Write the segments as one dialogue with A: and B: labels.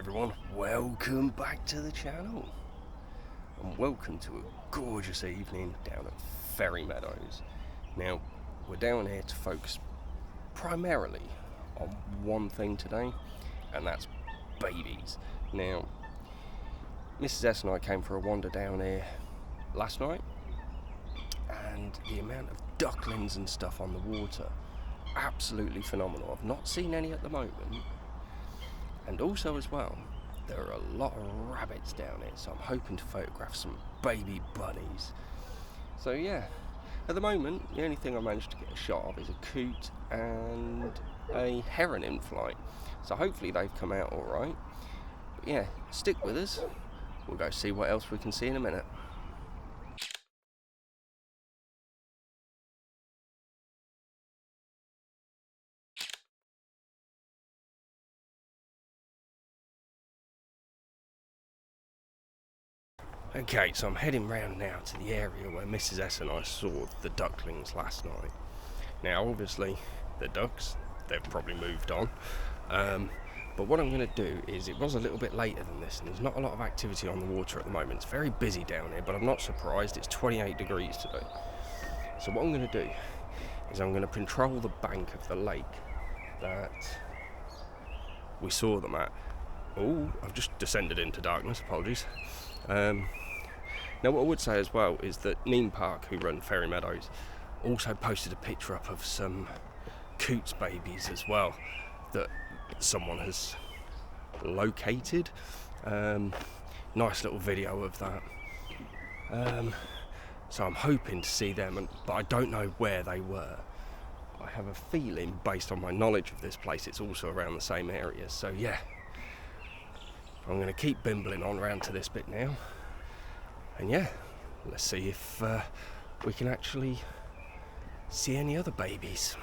A: everyone, welcome back to the channel and welcome to a gorgeous evening down at Ferry Meadows. Now we're down here to focus primarily on one thing today, and that's babies. Now Mrs. S and I came for a wander down here last night, and the amount of ducklings and stuff on the water, absolutely phenomenal. I've not seen any at the moment. And also as well, there are a lot of rabbits down here, so I'm hoping to photograph some baby bunnies. So yeah, at the moment, the only thing I managed to get a shot of is a coot and a heron in flight. So hopefully they've come out all right. But yeah, stick with us. We'll go see what else we can see in a minute. Okay, so I'm heading round now to the area where Mrs. S and I saw the ducklings last night. Now obviously the ducks, they've probably moved on, but what I'm going to do is, it was a little bit later than this and there's not a lot of activity on the water at the moment. It's very busy down here, but I'm not surprised. It's 28 degrees today. So what I'm going to do is I'm going to patrol the bank of the lake that we saw them at. Oh, I've just descended into darkness, apologies. Now what I would say as well is that Neem Park, who run Ferry Meadows, also posted a picture up of some coots babies as well that someone has located. Nice little video of that. So I'm hoping to see them, but I don't know where they were. I have a feeling, based on my knowledge of this place, it's also around the same area. So yeah, I'm going to keep bimbling on round to this bit now, and yeah, let's see if we can actually see any other babies.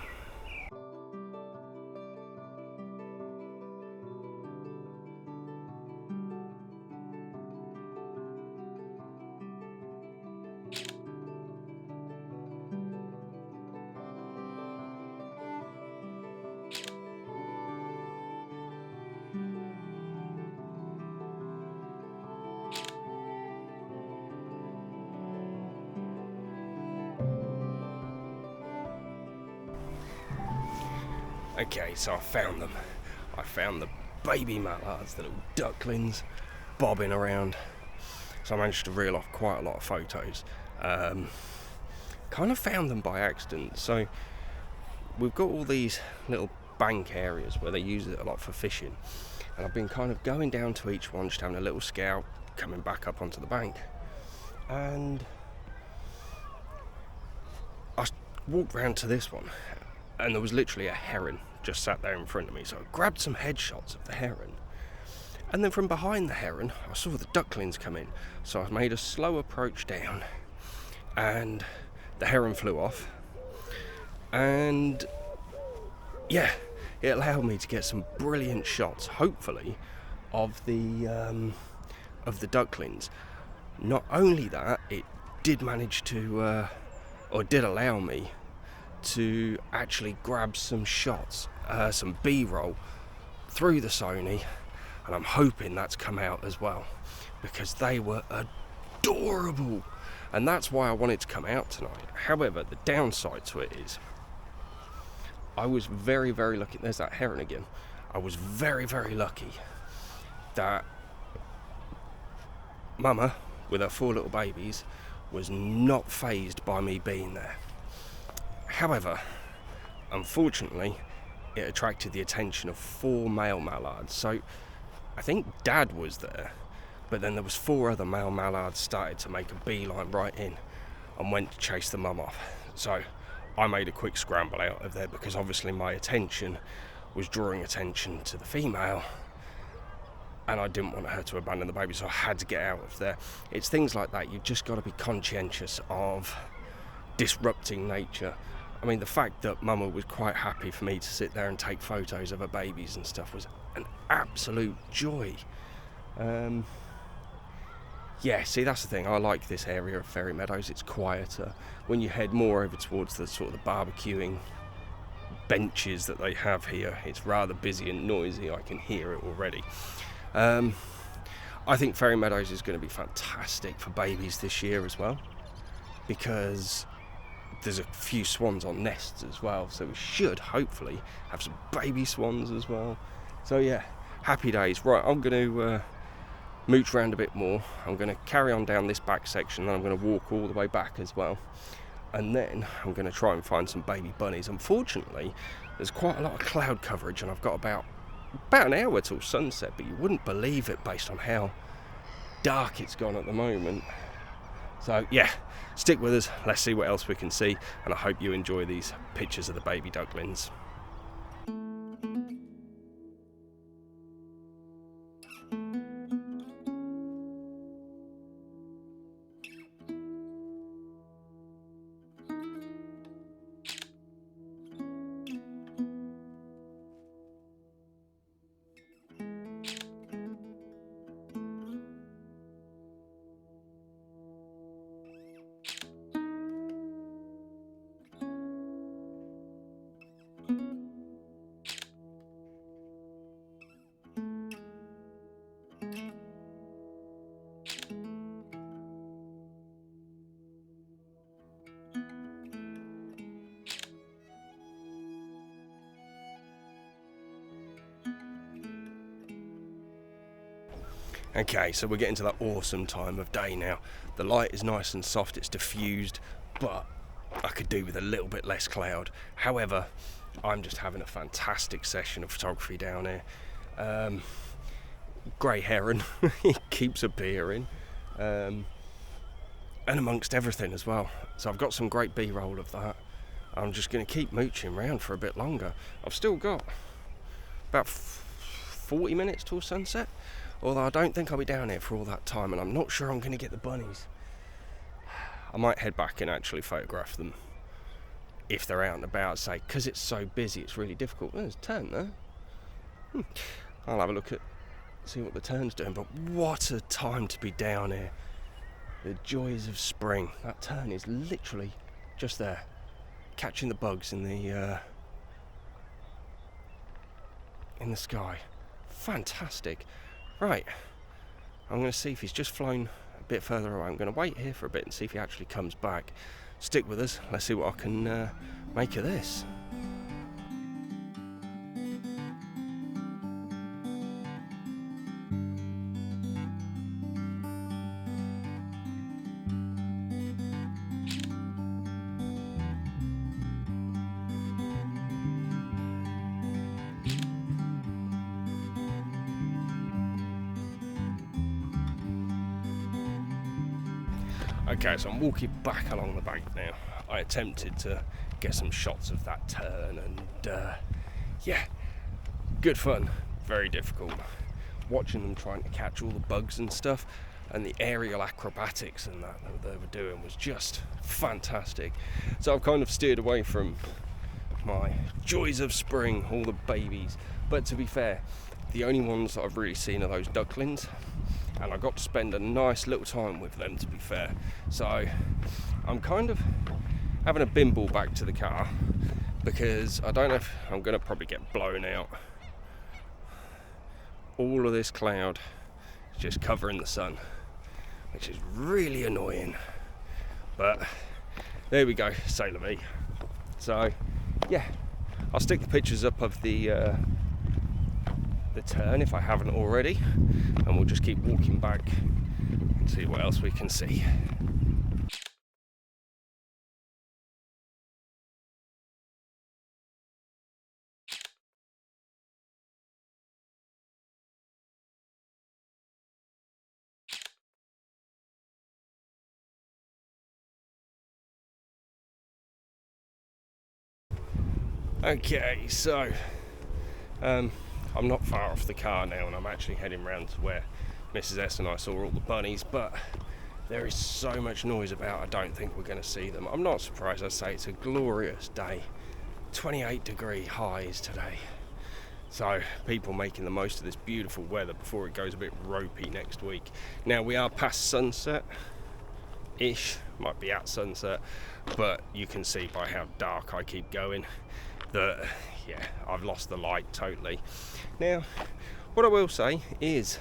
A: Okay, so I found them. I found the baby mallards, the little ducklings bobbing around. So I managed to reel off quite a lot of photos. Kind of found them by accident. So we've got all these little bank areas where they use it a lot for fishing. And I've been kind of going down to each one, just having a little scout, coming back up onto the bank. And I walked round to this one, and there was literally a heron just sat there in front of me. So I grabbed some headshots of the heron, and then from behind the heron I saw the ducklings come in. So I made a slow approach down, and the heron flew off, and yeah, it allowed me to get some brilliant shots, hopefully, of the ducklings. Not only that, it did manage to or did allow me to actually grab some shots, some B-roll through the Sony, and I'm hoping that's come out as well, because they were adorable, and that's why I wanted to come out tonight. However, the downside to it is I was very, very lucky. There's that heron again. I was very, very lucky that Mama, with her 4 little babies, was not fazed by me being there. However, unfortunately, it attracted the attention of 4 male mallards. So I think Dad was there, but then there was 4 other male mallards started to make a beeline right in and went to chase the mum off. So I made a quick scramble out of there, because obviously my attention was drawing attention to the female, and I didn't want her to abandon the baby, so I had to get out of there. It's things like that. You've just got to be conscientious of disrupting nature. I mean, the fact that Mama was quite happy for me to sit there and take photos of her babies and stuff was an absolute joy. Yeah, see, that's the thing. I like this area of Ferry Meadows. It's quieter. When you head more over towards the sort of the barbecuing benches that they have here, it's rather busy and noisy. I can hear it already. I think Fairy Meadows is going to be fantastic for babies this year as well, because there's a few swans on nests as well, so we should hopefully have some baby swans as well. So yeah, happy days. Right, I'm going to mooch around a bit more. I'm going to carry on down this back section, and I'm going to walk all the way back as well, and then I'm going to try and find some baby bunnies. Unfortunately, there's quite a lot of cloud coverage, and I've got about an hour till sunset, but you wouldn't believe it based on how dark it's gone at the moment. So yeah, stick with us, let's see what else we can see, and I hope you enjoy these pictures of the baby ducklings. Okay, so we're getting to that awesome time of day now. The light is nice and soft, it's diffused, but I could do with a little bit less cloud. However, I'm just having a fantastic session of photography down here. Grey heron, he keeps appearing, and amongst everything as well. So I've got some great B-roll of that. I'm just going to keep mooching around for a bit longer. I've still got about 40 minutes till sunset, although I don't think I'll be down here for all that time, and I'm not sure I'm going to get the bunnies. I might head back and actually photograph them if they're out and about, say, because it's so busy it's really difficult. There's a tern there. I'll have a look at, see what the tern's doing, but what a time to be down here. The joys of spring. That tern is literally just there, catching the bugs in the sky. Fantastic. Right, I'm going to see if he's just flown a bit further away. I'm going to wait here for a bit and see if he actually comes back. Stick with us, let's see what I can make of this. Okay, so I'm walking back along the bank now. I attempted to get some shots of that tern, and yeah, good fun, very difficult. Watching them trying to catch all the bugs and stuff, and the aerial acrobatics and that they were doing was just fantastic. So I've kind of steered away from my joys of spring, all the babies. But to be fair, the only ones that I've really seen are those ducklings, and I got to spend a nice little time with them, to be fair. So I'm kind of having a bimble back to the car, because I don't know if I'm going to probably get blown out. All of this cloud is just covering the sun, which is really annoying. But there we go, c'est la vie. So yeah, I'll stick the pictures up of the tern if I haven't already, and we'll just keep walking back and see what else we can see. Okay, so I'm not far off the car now, and I'm actually heading round to where Mrs. S and I saw all the bunnies, but there is so much noise about, I don't think we're going to see them. I'm not surprised. I say it's a glorious day, 28-degree highs today, so people making the most of this beautiful weather before it goes a bit ropey next week. Now we are past sunset ish, might be at sunset, but you can see by how dark I keep going that yeah, I've lost the light totally. Now What I will say is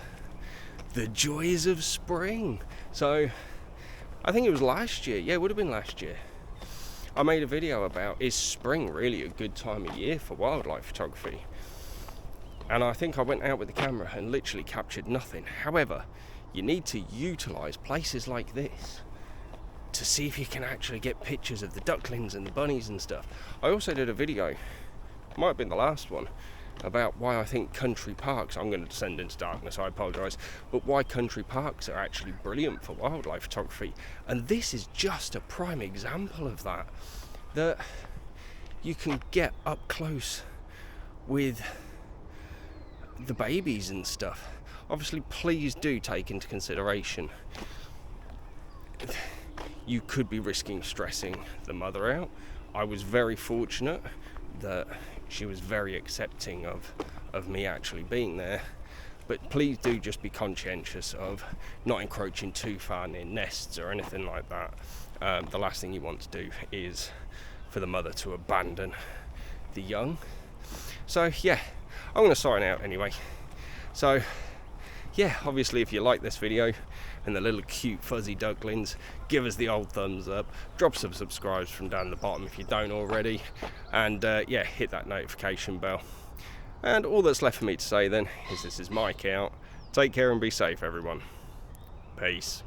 A: the joys of spring. So I think it was last year, yeah, it would have been last year, I made a video about, is spring really a good time of year for wildlife photography? And I think I went out with the camera and literally captured nothing. However, you need to utilise places like this to see if you can actually get pictures of the ducklings and the bunnies and stuff. I also did a video, might have been the last one, about why I think country parks, I'm going to descend into darkness, I apologise, but why country parks are actually brilliant for wildlife photography. And this is just a prime example of that, that you can get up close with the babies and stuff. Obviously, please do take into consideration, you could be risking stressing the mother out. I was very fortunate that she was very accepting of me actually being there, but please do just be conscientious of not encroaching too far near nests or anything like that. The last thing you want to do is for the mother to abandon the young. So yeah, I'm going to sign out anyway. So yeah, obviously if you like this video and the little cute fuzzy ducklings, give us the old thumbs up, drop some subscribes from down the bottom if you don't already, and yeah, hit that notification bell. And all that's left for me to say then is, this is Mike out. Take care and be safe, everyone. Peace.